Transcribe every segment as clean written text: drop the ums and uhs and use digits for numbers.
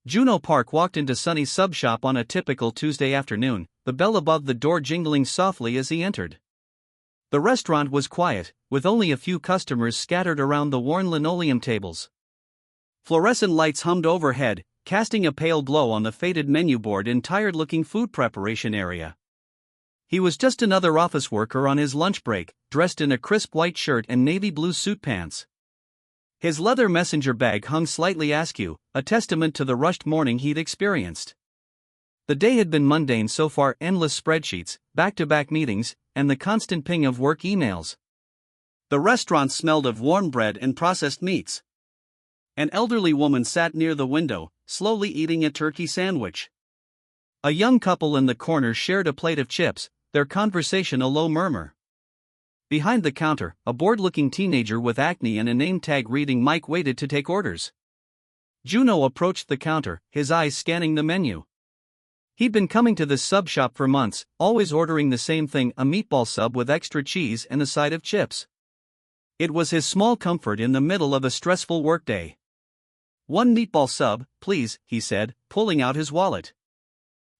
Juno Park walked into Sunny's sub shop on a typical Tuesday afternoon, the bell above the door jingling softly as he entered. The restaurant was quiet, with only a few customers scattered around the worn linoleum tables. Fluorescent lights hummed overhead, casting a pale glow on the faded menu board and tired-looking food preparation area. He was just another office worker on his lunch break, dressed in a crisp white shirt and navy blue suit pants. His leather messenger bag hung slightly askew, a testament to the rushed morning he'd experienced. The day had been mundane so far: endless spreadsheets, back-to-back meetings, and the constant ping of work emails. The restaurant smelled of warm bread and processed meats. An elderly woman sat near the window, slowly eating a turkey sandwich. A young couple in the corner shared a plate of chips, their conversation a low murmur. Behind the counter, a bored-looking teenager with acne and a name tag reading Mike waited to take orders. Juno approached the counter, his eyes scanning the menu. He'd been coming to this sub shop for months, always ordering the same thing: a meatball sub with extra cheese and a side of chips. It was his small comfort in the middle of a stressful workday. "One meatball sub, please," he said, pulling out his wallet.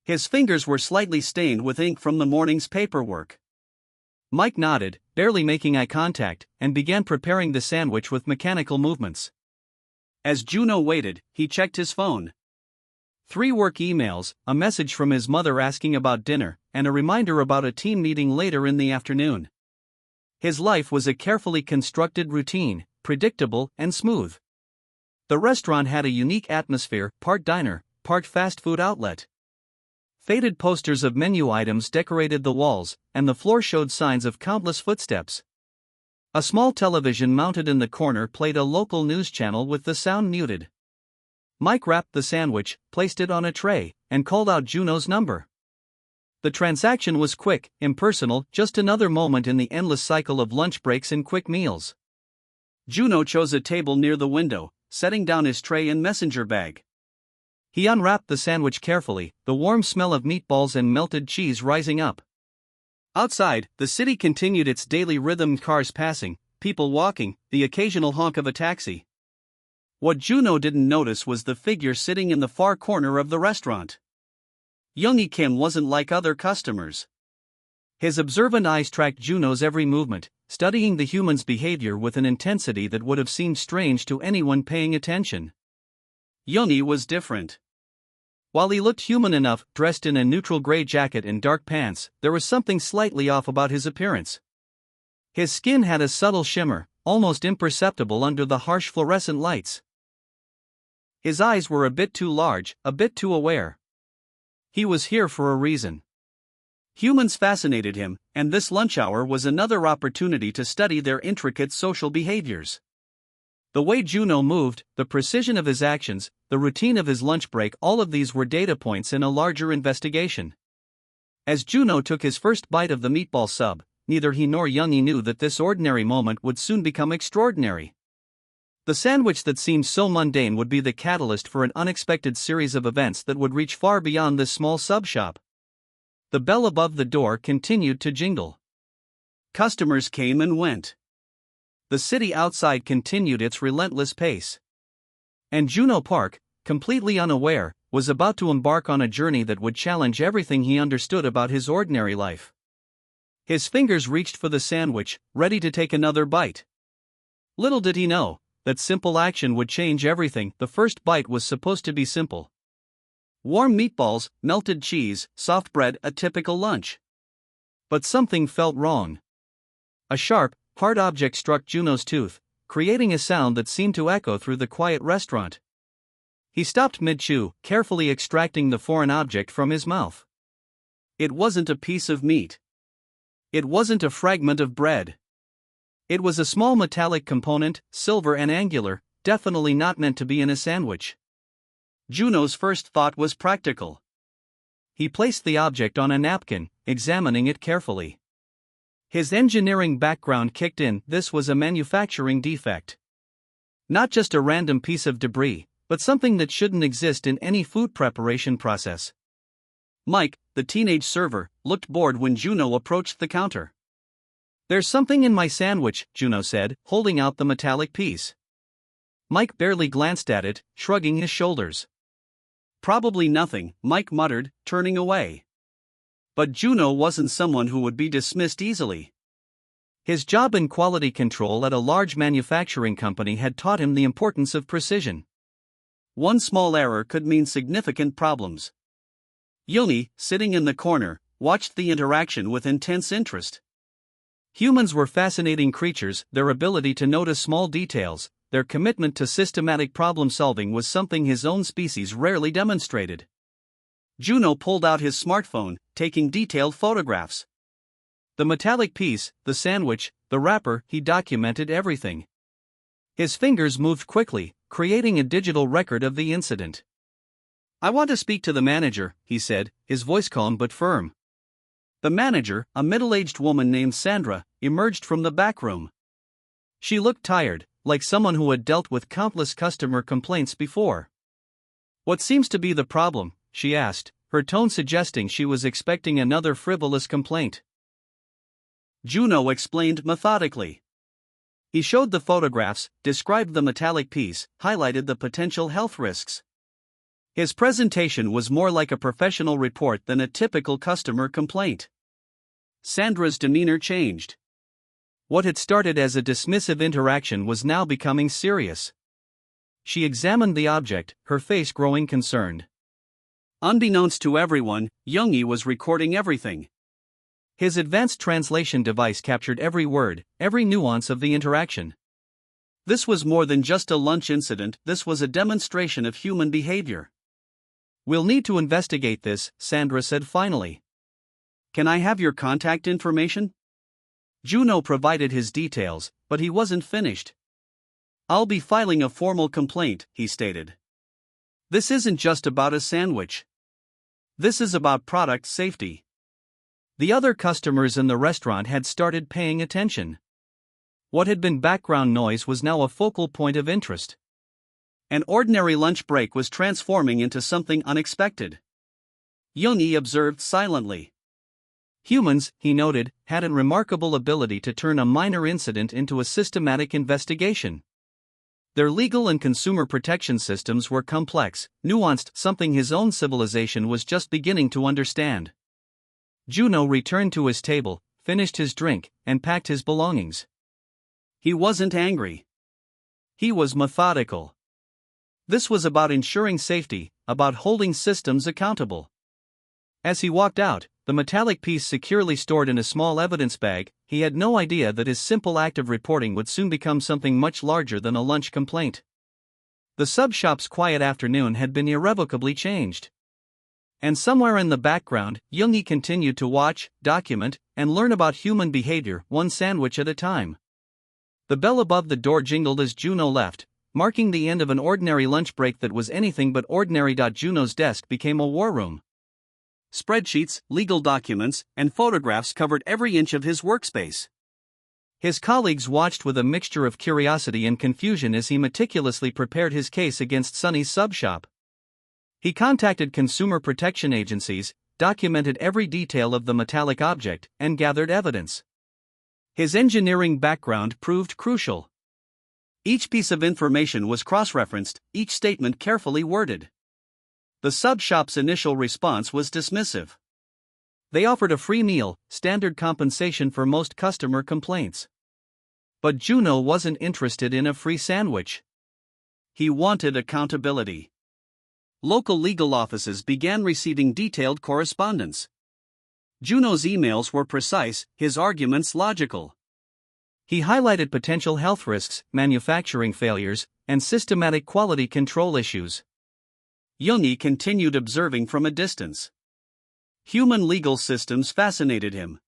His fingers were slightly stained with ink from the morning's paperwork. Mike nodded, barely making eye contact, and began preparing the sandwich with mechanical movements. As Juno waited, he checked his phone. 3 work emails, a message from his mother asking about dinner, and a reminder about a team meeting later in the afternoon. His life was a carefully constructed routine, predictable and smooth. The restaurant had a unique atmosphere, part diner, part fast food outlet. Faded posters of menu items decorated the walls, and the floor showed signs of countless footsteps. A small television mounted in the corner played a local news channel with the sound muted. Mike wrapped the sandwich, placed it on a tray, and called out Juno's number. The transaction was quick, impersonal, just another moment in the endless cycle of lunch breaks and quick meals. Juno chose a table near the window, setting down his tray and messenger bag. He unwrapped the sandwich carefully, the warm smell of meatballs and melted cheese rising up. Outside, the city continued its daily rhythm: cars passing, people walking, the occasional honk of a taxi. What Juno didn't notice was the figure sitting in the far corner of the restaurant. Youngie Kim wasn't like other customers. His observant eyes tracked Juno's every movement, studying the human's behavior with an intensity that would have seemed strange to anyone paying attention. Youngie was different. While he looked human enough, dressed in a neutral gray jacket and dark pants, there was something slightly off about his appearance. His skin had a subtle shimmer, almost imperceptible under the harsh fluorescent lights. His eyes were a bit too large, a bit too aware. He was here for a reason. Humans fascinated him, and this lunch hour was another opportunity to study their intricate social behaviors. The way Juno moved, the precision of his actions, the routine of his lunch break, all of these were data points in a larger investigation. As Juno took his first bite of the meatball sub, neither he nor Youngie knew that this ordinary moment would soon become extraordinary. The sandwich that seemed so mundane would be the catalyst for an unexpected series of events that would reach far beyond this small sub shop. The bell above the door continued to jingle. Customers came and went. The city outside continued its relentless pace. And Juno Park, completely unaware, was about to embark on a journey that would challenge everything he understood about his ordinary life. His fingers reached for the sandwich, ready to take another bite. Little did he know that simple action would change everything. The first bite was supposed to be simple. Warm meatballs, melted cheese, soft bread, a typical lunch. But something felt wrong. A sharp, hard object struck Juno's tooth, creating a sound that seemed to echo through the quiet restaurant. He stopped mid-chew, carefully extracting the foreign object from his mouth. It wasn't a piece of meat. It wasn't a fragment of bread. It was a small metallic component, silver and angular, definitely not meant to be in a sandwich. Juno's first thought was practical. He placed the object on a napkin, examining it carefully. His engineering background kicked in. This was a manufacturing defect. Not just a random piece of debris, but something that shouldn't exist in any food preparation process. Mike, the teenage server, looked bored when Juno approached the counter. "There's something in my sandwich," Juno said, holding out the metallic piece. Mike barely glanced at it, shrugging his shoulders. Probably nothing, Mike muttered, turning away. But Juno wasn't someone who would be dismissed easily. His job in quality control at a large manufacturing company had taught him the importance of precision. One small error could mean significant problems. Yoni, sitting in the corner, watched the interaction with intense interest. Humans were fascinating creatures, their ability to notice small details, their commitment to systematic problem-solving was something his own species rarely demonstrated. Juno pulled out his smartphone, taking detailed photographs. The metallic piece, the sandwich, the wrapper, he documented everything. His fingers moved quickly, creating a digital record of the incident. "I want to speak to the manager," he said, his voice calm but firm. The manager, a middle-aged woman named Sandra, emerged from the back room. She looked tired, like someone who had dealt with countless customer complaints before. "What seems to be the problem?" she asked, her tone suggesting she was expecting another frivolous complaint. Juno explained methodically. He showed the photographs, described the metallic piece, highlighted the potential health risks. His presentation was more like a professional report than a typical customer complaint. Sandra's demeanor changed. What had started as a dismissive interaction was now becoming serious. She examined the object, her face growing concerned. Unbeknownst to everyone, Youngie was recording everything. His advanced translation device captured every word, every nuance of the interaction. This was more than just a lunch incident, this was a demonstration of human behavior. "We'll need to investigate this," Sandra said finally. "Can I have your contact information?" Juno provided his details, but he wasn't finished. "I'll be filing a formal complaint," he stated. "This isn't just about a sandwich. This is about product safety." The other customers in the restaurant had started paying attention. What had been background noise was now a focal point of interest. An ordinary lunch break was transforming into something unexpected. Youngie observed silently. Humans, he noted, had a remarkable ability to turn a minor incident into a systematic investigation. Their legal and consumer protection systems were complex, nuanced, something his own civilization was just beginning to understand. Juno returned to his table, finished his drink, and packed his belongings. He wasn't angry. He was methodical. This was about ensuring safety, about holding systems accountable. As he walked out, the metallic piece securely stored in a small evidence bag, he had no idea that his simple act of reporting would soon become something much larger than a lunch complaint. The sub-shop's quiet afternoon had been irrevocably changed. And somewhere in the background, Youngie continued to watch, document, and learn about human behavior, one sandwich at a time. The bell above the door jingled as Juno left, marking the end of an ordinary lunch break that was anything but ordinary. Juno's desk became a war room. Spreadsheets, legal documents, and photographs covered every inch of his workspace. His colleagues watched with a mixture of curiosity and confusion as he meticulously prepared his case against Sunny's sub-shop. He contacted consumer protection agencies, documented every detail of the metallic object, and gathered evidence. His engineering background proved crucial. Each piece of information was cross-referenced, each statement carefully worded. The sub-shop's initial response was dismissive. They offered a free meal, standard compensation for most customer complaints. But Juno wasn't interested in a free sandwich. He wanted accountability. Local legal offices began receiving detailed correspondence. Juno's emails were precise, his arguments logical. He highlighted potential health risks, manufacturing failures, and systematic quality control issues. Youngie continued observing from a distance. Human legal systems fascinated him.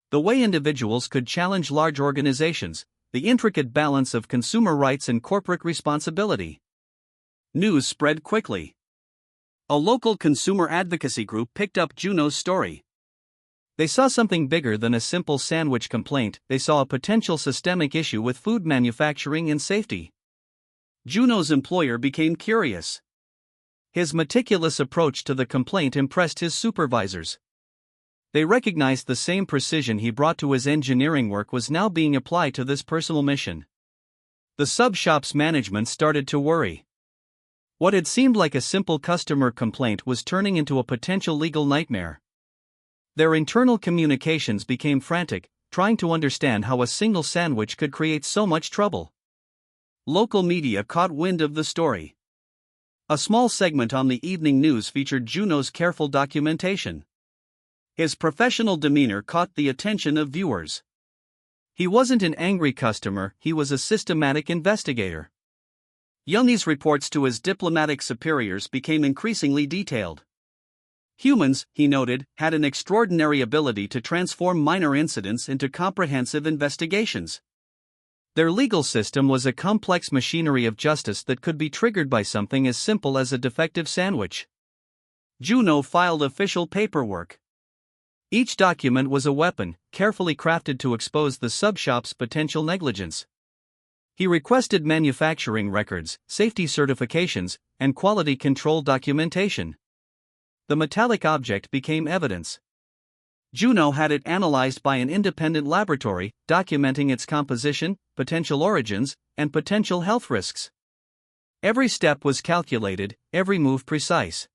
The way individuals could challenge large organizations, the intricate balance of consumer rights and corporate responsibility. News spread quickly. A local consumer advocacy group picked up Juno's story. They saw something bigger than a simple sandwich complaint, they saw a potential systemic issue with food manufacturing and safety. Juno's employer became curious. His meticulous approach to the complaint impressed his supervisors. They recognized the same precision he brought to his engineering work was now being applied to this personal mission. The sub-shop's management started to worry. What had seemed like a simple customer complaint was turning into a potential legal nightmare. Their internal communications became frantic, trying to understand how a single sandwich could create so much trouble. Local media caught wind of the story. A small segment on the evening news featured Juno's careful documentation. His professional demeanor caught the attention of viewers. He wasn't an angry customer, he was a systematic investigator. Youngie's reports to his diplomatic superiors became increasingly detailed. Humans, he noted, had an extraordinary ability to transform minor incidents into comprehensive investigations. Their legal system was a complex machinery of justice that could be triggered by something as simple as a defective sandwich. Juno filed official paperwork. Each document was a weapon, carefully crafted to expose the subshop's potential negligence. He requested manufacturing records, safety certifications, and quality control documentation. The metallic object became evidence. Juno had it analyzed by an independent laboratory, documenting its composition, potential origins, and potential health risks. Every step was calculated, every move precise.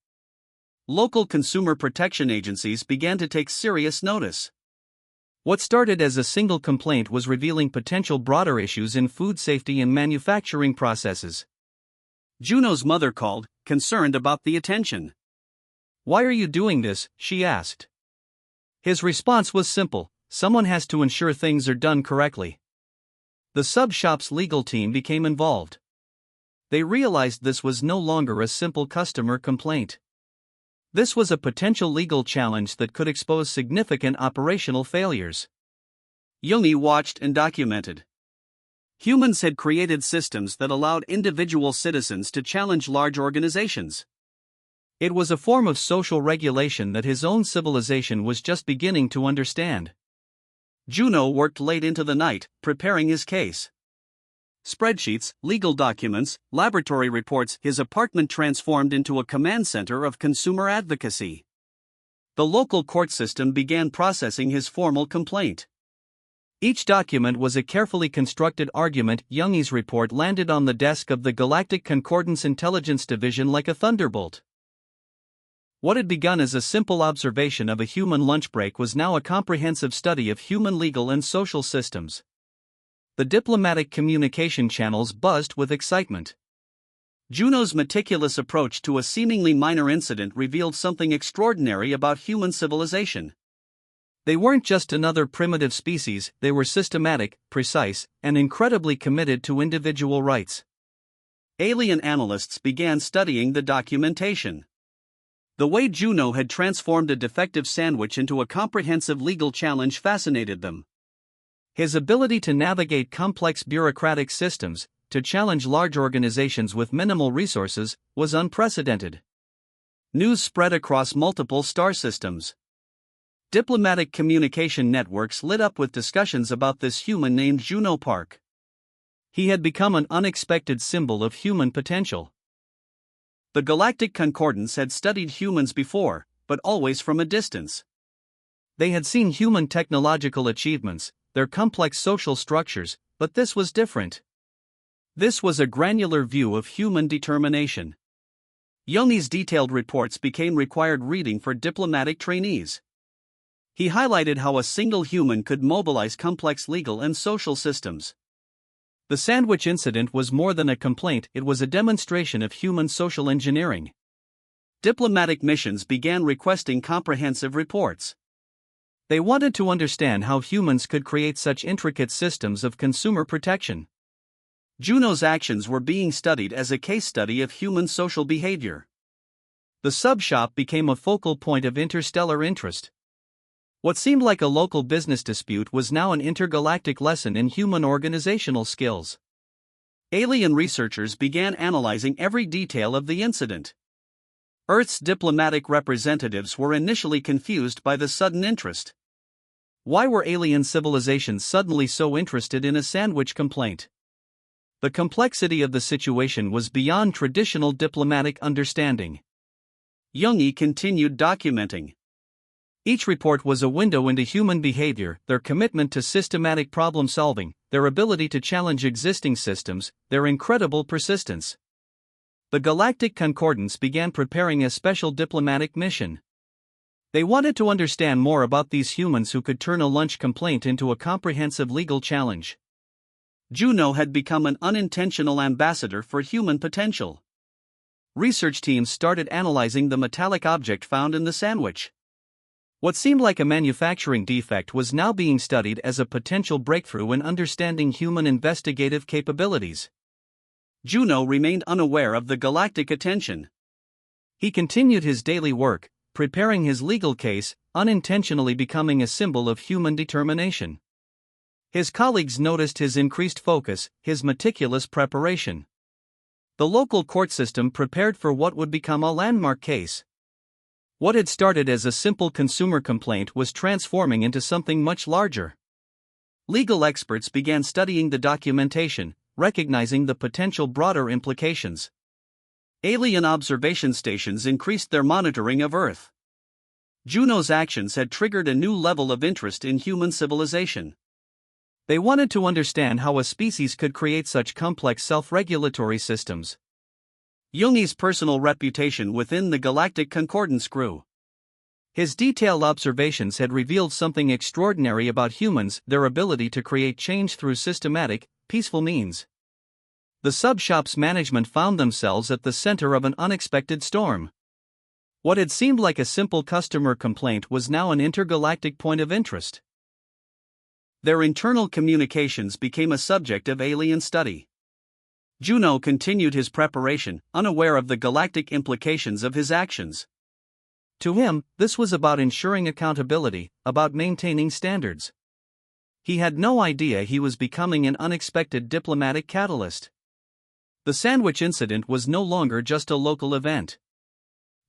Local consumer protection agencies began to take serious notice. What started as a single complaint was revealing potential broader issues in food safety and manufacturing processes. Juno's mother called, concerned about the attention. "Why are you doing this?" she asked. His response was simple: someone has to ensure things are done correctly. The sub-shop's legal team became involved. They realized this was no longer a simple customer complaint. This was a potential legal challenge that could expose significant operational failures. Youngie watched and documented. Humans had created systems that allowed individual citizens to challenge large organizations. It was a form of social regulation that his own civilization was just beginning to understand. Juno worked late into the night, preparing his case. Spreadsheets, legal documents, laboratory reports. His apartment transformed into a command center of consumer advocacy. The local court system began processing his formal complaint. Each document was a carefully constructed argument. Youngie's report landed on the desk of the Galactic Concordance Intelligence Division like a thunderbolt. What had begun as a simple observation of a human lunch break was now a comprehensive study of human legal and social systems. The diplomatic communication channels buzzed with excitement. Juno's meticulous approach to a seemingly minor incident revealed something extraordinary about human civilization. They weren't just another primitive species, they were systematic, precise, and incredibly committed to individual rights. Alien analysts began studying the documentation. The way Juno had transformed a defective sandwich into a comprehensive legal challenge fascinated them. His ability to navigate complex bureaucratic systems, to challenge large organizations with minimal resources, was unprecedented. News spread across multiple star systems. Diplomatic communication networks lit up with discussions about this human named Juno Park. He had become an unexpected symbol of human potential. The Galactic Concordance had studied humans before, but always from a distance. They had seen human technological achievements, their complex social structures, but this was different. This was a granular view of human determination. Youngie's detailed reports became required reading for diplomatic trainees. He highlighted how a single human could mobilize complex legal and social systems. The sandwich incident was more than a complaint, it was a demonstration of human social engineering. Diplomatic missions began requesting comprehensive reports. They wanted to understand how humans could create such intricate systems of consumer protection. Juno's actions were being studied as a case study of human social behavior. The sub-shop became a focal point of interstellar interest. What seemed like a local business dispute was now an intergalactic lesson in human organizational skills. Alien researchers began analyzing every detail of the incident. Earth's diplomatic representatives were initially confused by the sudden interest. Why were alien civilizations suddenly so interested in a sandwich complaint? The complexity of the situation was beyond traditional diplomatic understanding. Youngie continued documenting. Each report was a window into human behavior, their commitment to systematic problem solving, their ability to challenge existing systems, their incredible persistence. The Galactic Concordance began preparing a special diplomatic mission. They wanted to understand more about these humans who could turn a lunch complaint into a comprehensive legal challenge. Juno had become an unintentional ambassador for human potential. Research teams started analyzing the metallic object found in the sandwich. What seemed like a manufacturing defect was now being studied as a potential breakthrough in understanding human investigative capabilities. Juno remained unaware of the galactic attention. He continued his daily work, preparing his legal case, unintentionally becoming a symbol of human determination. His colleagues noticed his increased focus, his meticulous preparation. The local court system prepared for what would become a landmark case. What had started as a simple consumer complaint was transforming into something much larger. Legal experts began studying the documentation, recognizing the potential broader implications. Alien observation stations increased their monitoring of Earth. Juno's actions had triggered a new level of interest in human civilization. They wanted to understand how a species could create such complex self-regulatory systems. Jungi's personal reputation within the Galactic Concordance grew. His detailed observations had revealed something extraordinary about humans, their ability to create change through systematic, peaceful means. The sub-shop's management found themselves at the center of an unexpected storm. What had seemed like a simple customer complaint was now an intergalactic point of interest. Their internal communications became a subject of alien study. Juno continued his preparation, unaware of the galactic implications of his actions. To him, this was about ensuring accountability, about maintaining standards. He had no idea he was becoming an unexpected diplomatic catalyst. The sandwich incident was no longer just a local event.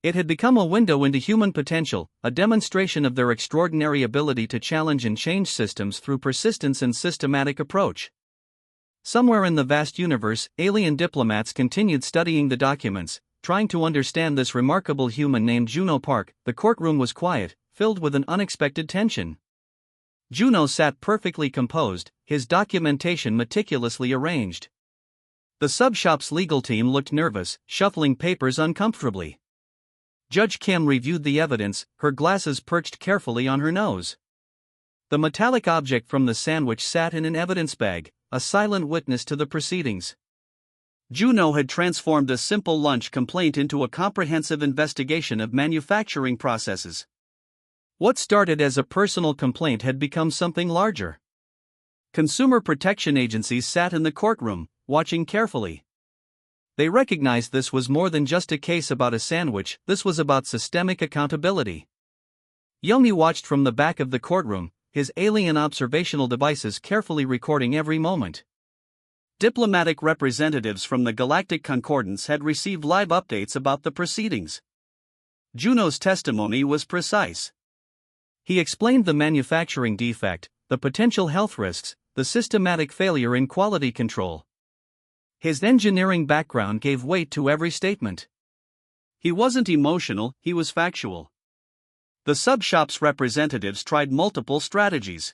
It had become a window into human potential, a demonstration of their extraordinary ability to challenge and change systems through persistence and systematic approach. Somewhere in the vast universe, alien diplomats continued studying the documents, trying to understand this remarkable human named Juno Park. The courtroom was quiet, filled with an unexpected tension. Juno sat perfectly composed, his documentation meticulously arranged. The sub-shop's legal team looked nervous, shuffling papers uncomfortably. Judge Kim reviewed the evidence, her glasses perched carefully on her nose. The metallic object from the sandwich sat in an evidence bag, a silent witness to the proceedings. Juno had transformed a simple lunch complaint into a comprehensive investigation of manufacturing processes. What started as a personal complaint had become something larger. Consumer protection agencies sat in the courtroom, watching carefully. They recognized this was more than just a case about a sandwich, this was about systemic accountability. Yomi watched from the back of the courtroom, his alien observational devices carefully recording every moment. Diplomatic representatives from the Galactic Concordance had received live updates about the proceedings. Juno's testimony was precise. He explained the manufacturing defect, the potential health risks, the systematic failure in quality control. His engineering background gave weight to every statement. He wasn't emotional, he was factual. The sub-shop's representatives tried multiple strategies.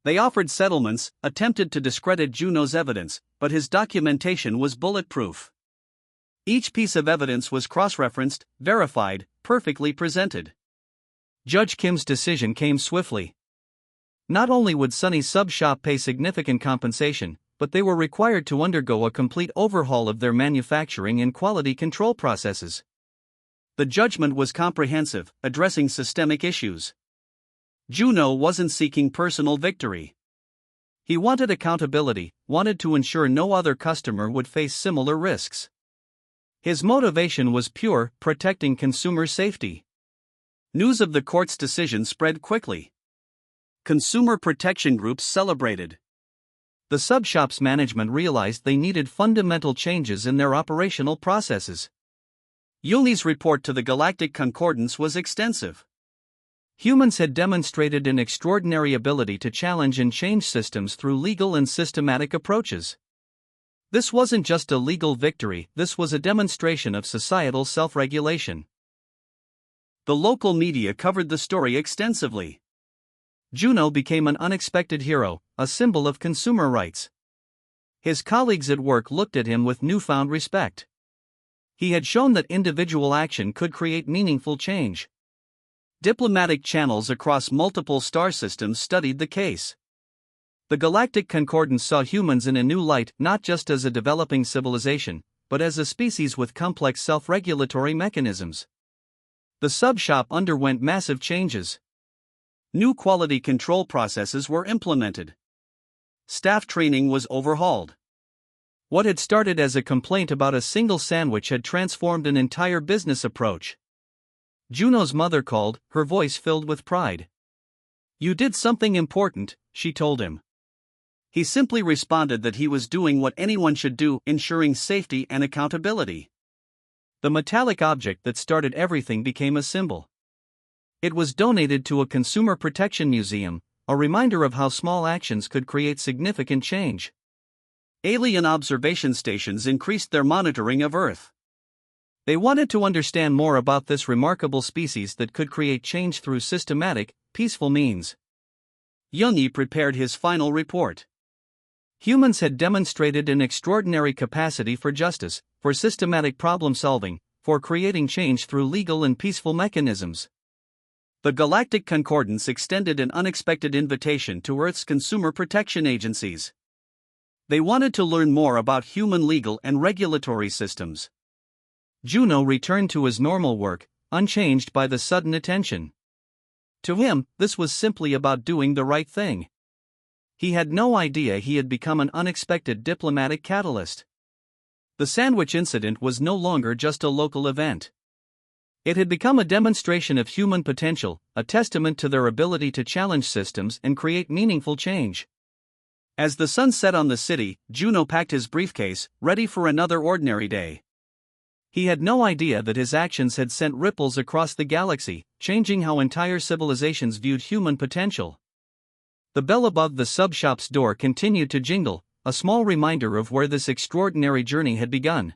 They offered settlements, attempted to discredit Juno's evidence, but his documentation was bulletproof. Each piece of evidence was cross-referenced, verified, perfectly presented. Judge Kim's decision came swiftly. Not only would Sunny's sub-shop pay significant compensation, but they were required to undergo a complete overhaul of their manufacturing and quality control processes. The judgment was comprehensive, addressing systemic issues. Juno wasn't seeking personal victory. He wanted accountability, wanted to ensure no other customer would face similar risks. His motivation was pure, protecting consumer safety. News of the court's decision spread quickly. Consumer protection groups celebrated. The sub-shop's management realized they needed fundamental changes in their operational processes. Yuli's report to the Galactic Concordance was extensive. Humans had demonstrated an extraordinary ability to challenge and change systems through legal and systematic approaches. This wasn't just a legal victory, this was a demonstration of societal self-regulation. The local media covered the story extensively. Juno became an unexpected hero, a symbol of consumer rights. His colleagues at work looked at him with newfound respect. He had shown that individual action could create meaningful change. Diplomatic channels across multiple star systems studied the case. The Galactic Concordance saw humans in a new light, not just as a developing civilization, but as a species with complex self-regulatory mechanisms. The sub-shop underwent massive changes. New quality control processes were implemented. Staff training was overhauled. What had started as a complaint about a single sandwich had transformed an entire business approach. Juno's mother called, her voice filled with pride. "You did something important," she told him. He simply responded that he was doing what anyone should do, ensuring safety and accountability. The metallic object that started everything became a symbol. It was donated to a consumer protection museum, a reminder of how small actions could create significant change. Alien observation stations increased their monitoring of Earth. They wanted to understand more about this remarkable species that could create change through systematic, peaceful means. Youngie prepared his final report. Humans had demonstrated an extraordinary capacity for justice, for systematic problem solving, for creating change through legal and peaceful mechanisms. The Galactic Concordance extended an unexpected invitation to Earth's consumer protection agencies. They wanted to learn more about human legal and regulatory systems. Juno returned to his normal work, unchanged by the sudden attention. To him, this was simply about doing the right thing. He had no idea he had become an unexpected diplomatic catalyst. The sandwich incident was no longer just a local event. It had become a demonstration of human potential, a testament to their ability to challenge systems and create meaningful change. As the sun set on the city, Juno packed his briefcase, ready for another ordinary day. He had no idea that his actions had sent ripples across the galaxy, changing how entire civilizations viewed human potential. The bell above the sub-shop's door continued to jingle, a small reminder of where this extraordinary journey had begun.